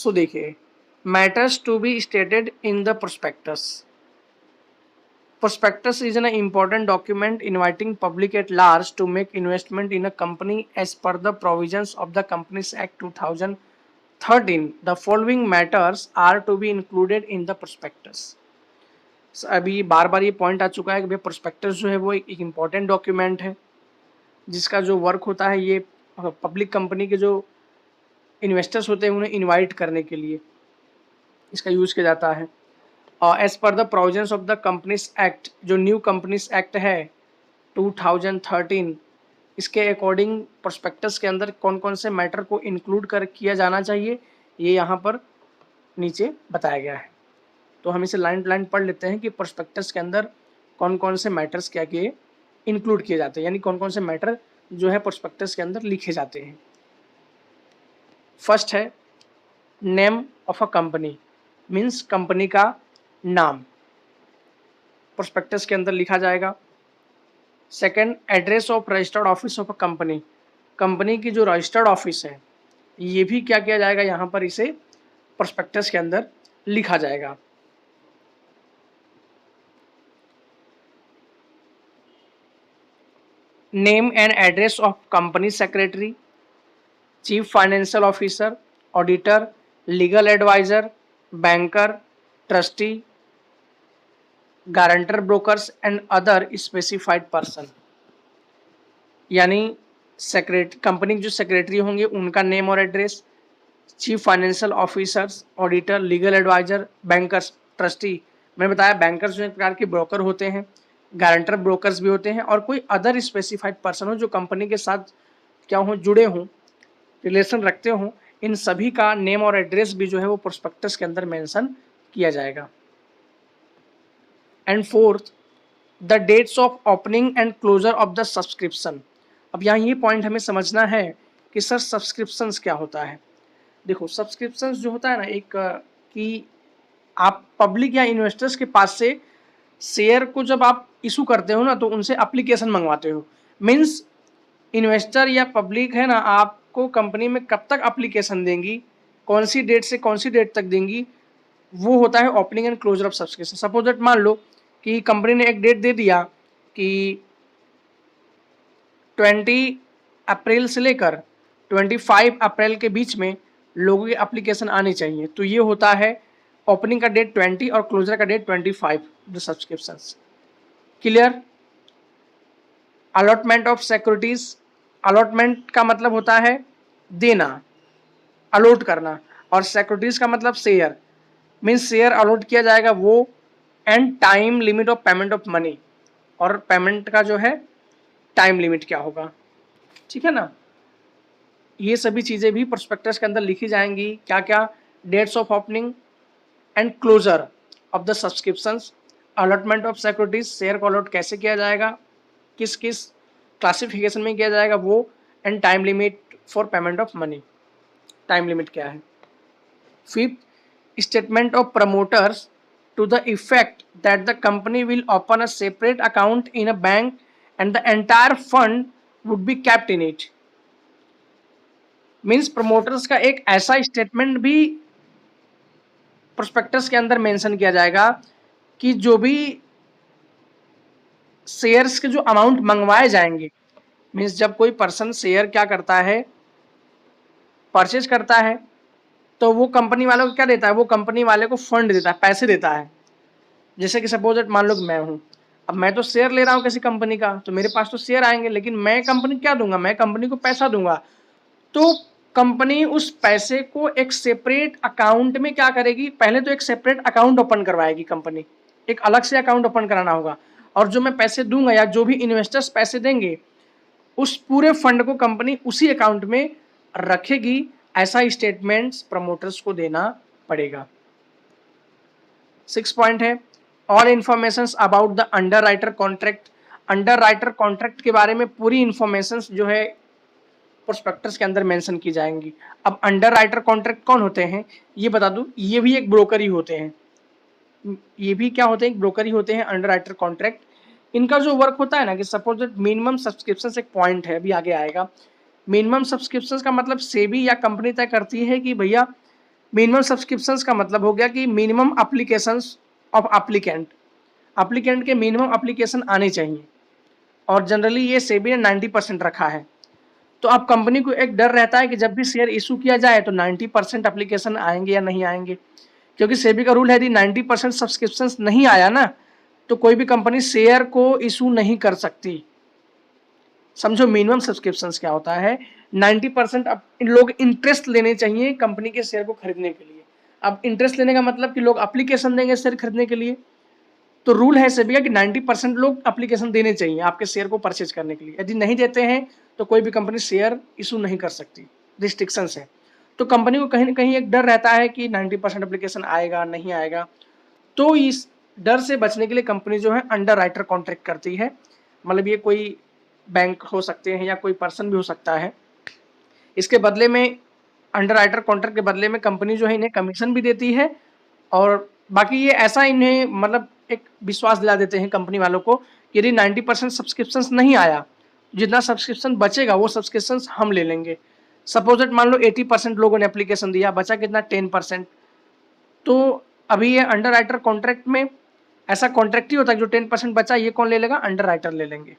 सो देखिए, matters to be stated in the prospectus. Prospectus is an important document inviting public at large to make investment in a company as per the provisions of the Companies Act 2013. The following matters are to be included in the prospectus. अभी बार बार ये point आ चुका है कि भाई prospectus जो है वो एक इम्पॉर्टेंट डॉक्यूमेंट है जिसका जो वर्क होता है ये पब्लिक कंपनी के जो इन्वेस्टर्स होते हैं उन्हें इनवाइट करने के लिए इसका यूज किया जाता है. As per the provisions of the companies act, जो न्यू कंपनीज एक्ट है 2013, इसके अकॉर्डिंग प्रोस्पेक्टस के अंदर कौन कौन से मैटर को इंक्लूड कर किया जाना चाहिए ये यहाँ पर नीचे बताया गया है. तो हम इसे लाइन लाइन पढ़ लेते हैं कि प्रोस्पेक्टस के अंदर कौन कौन से मैटर्स क्या किए इंक्लूड किए जाते हैं, यानी कौन कौन से मैटर जो है प्रोस्पेक्टस के अंदर लिखे जाते हैं. फर्स्ट है name of a company, means company का नाम प्रोस्पेक्टस के अंदर लिखा जाएगा. Second, address of registered office of a company, company की जो रजिस्टर्ड ऑफिस है ये भी क्या किया जाएगा, यहाँ पर इसे प्रोस्पेक्टस के अंदर लिखा जाएगा. Name and address of company secretary, chief financial officer, auditor, legal advisor, banker, trustee, guarantor, brokers and other specified person. यानी कंपनी के जो सेक्रेटरी होंगे उनका नेम और address, chief financial officers, auditor, legal advisor, bankers, trustee. मैंने बताया bankers जो एक प्रकार के ब्रोकर होते हैं, गारंटर ब्रोकर्स भी होते हैं, और कोई अदर स्पेसिफाइड पर्सन हो जो कंपनी के साथ क्या हो, जुड़े हों, रिलेशन रखते हों, इन सभी का नेम और एड्रेस भी जो है वो प्रोस्पेक्टस के अंदर मेंशन किया जाएगा. And fourth, the dates of opening and closure of the subscription. अब यहाँ ये पॉइंट हमें समझना है कि सर सब्सक्रिप्शंस क्या होता है. देखो, सब्सक्रिप्शंस जो होता है ना, एक कि आप पब्लिक या इन्वेस्टर्स के पास से शेयर को जब आप इशू करते हो ना तो उनसे एप्लीकेशन मंगवाते हो. मीन्स इन्वेस्टर या पब्लिक है ना, आपको कंपनी में कब तक एप्लीकेशन देंगी, कौन सी डेट से कौन सी डेट तक देंगी, वो होता है opening and closure of subscription. Suppose that मान लो कि कंपनी ने एक डेट दे दिया कि 20 अप्रैल से लेकर 25 अप्रैल के बीच में लोगों की एप्लीकेशन आनी चाहिए, तो ये होता है ओपनिंग का डेट 20 और क्लोजर का date 25 the subscriptions. Clear. Allotment of securities, allotment का मतलब होता है देना, अलॉट करना, और सिक्योरिटीज का मतलब शेयर, मीन्स शेयर अलॉट किया जाएगा वो. And time limit of payment of money, और पेमेंट का जो है टाइम लिमिट क्या होगा. ठीक है ना. ये सभी चीज़ें भी प्रोस्पेक्टस के अंदर लिखी जाएंगी. क्या क्या, dates of opening and closure of the subscriptions, allotment of securities, share को अलॉट कैसे किया जाएगा, किस किस क्लासिफिकेशन में किया जाएगा वो, and time limit for payment of money, time limit क्या है. Fifth, statement of promoters to the effect that the company will open a separate account in a bank and the entire fund would be kept in it. Means promoters का एक ऐसा statement भी prospectus के अंदर mention किया जाएगा कि जो भी शेयर्स के जो अमाउंट मंगवाए जाएंगे, मीन्स जब कोई पर्सन शेयर क्या करता है, परचेज करता है, तो वो कंपनी वालों को क्या देता है, वो कंपनी वाले को फंड देता है, पैसे देता है. जैसे कि सपोज दैट मान लो कि मैं हूँ, अब मैं तो शेयर ले रहा हूँ किसी कंपनी का, तो मेरे पास तो शेयर आएंगे, लेकिन मैं कंपनी क्या दूंगा, मैं कंपनी को पैसा दूंगा. तो कंपनी उस पैसे को एक सेपरेट अकाउंट में क्या करेगी, पहले तो एक सेपरेट अकाउंट ओपन करवाएगी कंपनी, एक अलग से अकाउंट ओपन कराना होगा, और जो मैं पैसे दूंगा या जो भी इन्वेस्टर्स पैसे देंगे उस पूरे फंड को कंपनी उसी अकाउंट में रखेगी. ऐसा स्टेटमेंट्स प्रमोटर्स को देना पड़ेगा. 6 पॉइंट है, all information about the under writer contract. Under writer contract के बारे में पूरी इंफॉर्मेशन जो है प्रोस्पेक्टस के अंदर मेंशन की जाएंगी. अब अंडर राइटर कॉन्ट्रैक्ट कौन होते हैं ये बता दूं, ये भी एक ब्रोकर ही होते हैं. ये भी क्या होते हैं, एक ब्रोकर ही होते हैं अंडर राइटर कॉन्ट्रैक्ट. इनका जो वर्क होता है ना कि सपोज दैट मिनिमम सब्सक्रिप्शन एक पॉइंट है, अभी आगे आएगा. मिनिमम सब्सक्रिप्शन का मतलब सेबी या कंपनी तय करती है कि भैया मिनिमम सब्सक्रिप्शंस का मतलब हो गया कि मिनिमम एप्लीकेशंस ऑफ एप्लीकेंट के मिनिमम एप्लीकेशन आने चाहिए, और जनरली ये सेबी ने 90% रखा है। तो अब कंपनी को एक डर रहता है कि जब भी शेयर इशू किया जाए तो 90% एप्लीकेशन आएंगे या नहीं आएंगे, क्योंकि सेबी का रूल है यदि 90% सब्सक्रिप्शंस नहीं आया ना तो कोई भी कंपनी शेयर को इशू नहीं कर सकती। समझो मिनिमम सब्सक्रिप्शंस क्या होता है, 90% अब लोग इंटरेस्ट लेने चाहिए कंपनी के शेयर को खरीदने के लिए। अब इंटरेस्ट लेने का मतलब कि लोग एप्लीकेशन देंगे शेयर खरीदने के लिए, तो रूल है सेबी का कि 90% लोग एप्लीकेशन देने चाहिए आपके शेयर को परचेज करने के लिए। यदि नहीं देते हैं तो कोई भी कंपनी शेयर इशू नहीं कर सकती, रिस्ट्रिक्शंस है। तो कंपनी को कहीं ना कहीं एक डर रहता है कि 90% एप्लीकेशन आएगा नहीं आएगा, तो इस डर से बचने के लिए कंपनी जो है अंडर राइटर कॉन्ट्रैक्ट करती है। मतलब ये कोई बैंक हो सकते हैं या कोई पर्सन भी हो सकता है। इसके बदले में अंडर राइटर कॉन्ट्रैक्ट के बदले में कंपनी जो है इन्हें कमीशन भी देती है, और बाकी ये ऐसा इन्हें मतलब एक विश्वास दिला देते हैं कंपनी वालों को कि यदि 90% सब्सक्रिप्शंस नहीं आया, जितना सब्सक्रिप्शन बचेगा वो सब्सक्रिप्शंस हम ले लेंगे। सपोज दैट मान लो 80% लोगों ने एप्लीकेशन दिया, बचा कितना 10%। तो अभी ये अंडर राइटर कॉन्ट्रैक्ट में ऐसा कॉन्ट्रैक्ट ही होता है जो 10% बचा ये कौन ले लेगा, अंडर राइटर ले लेंगे।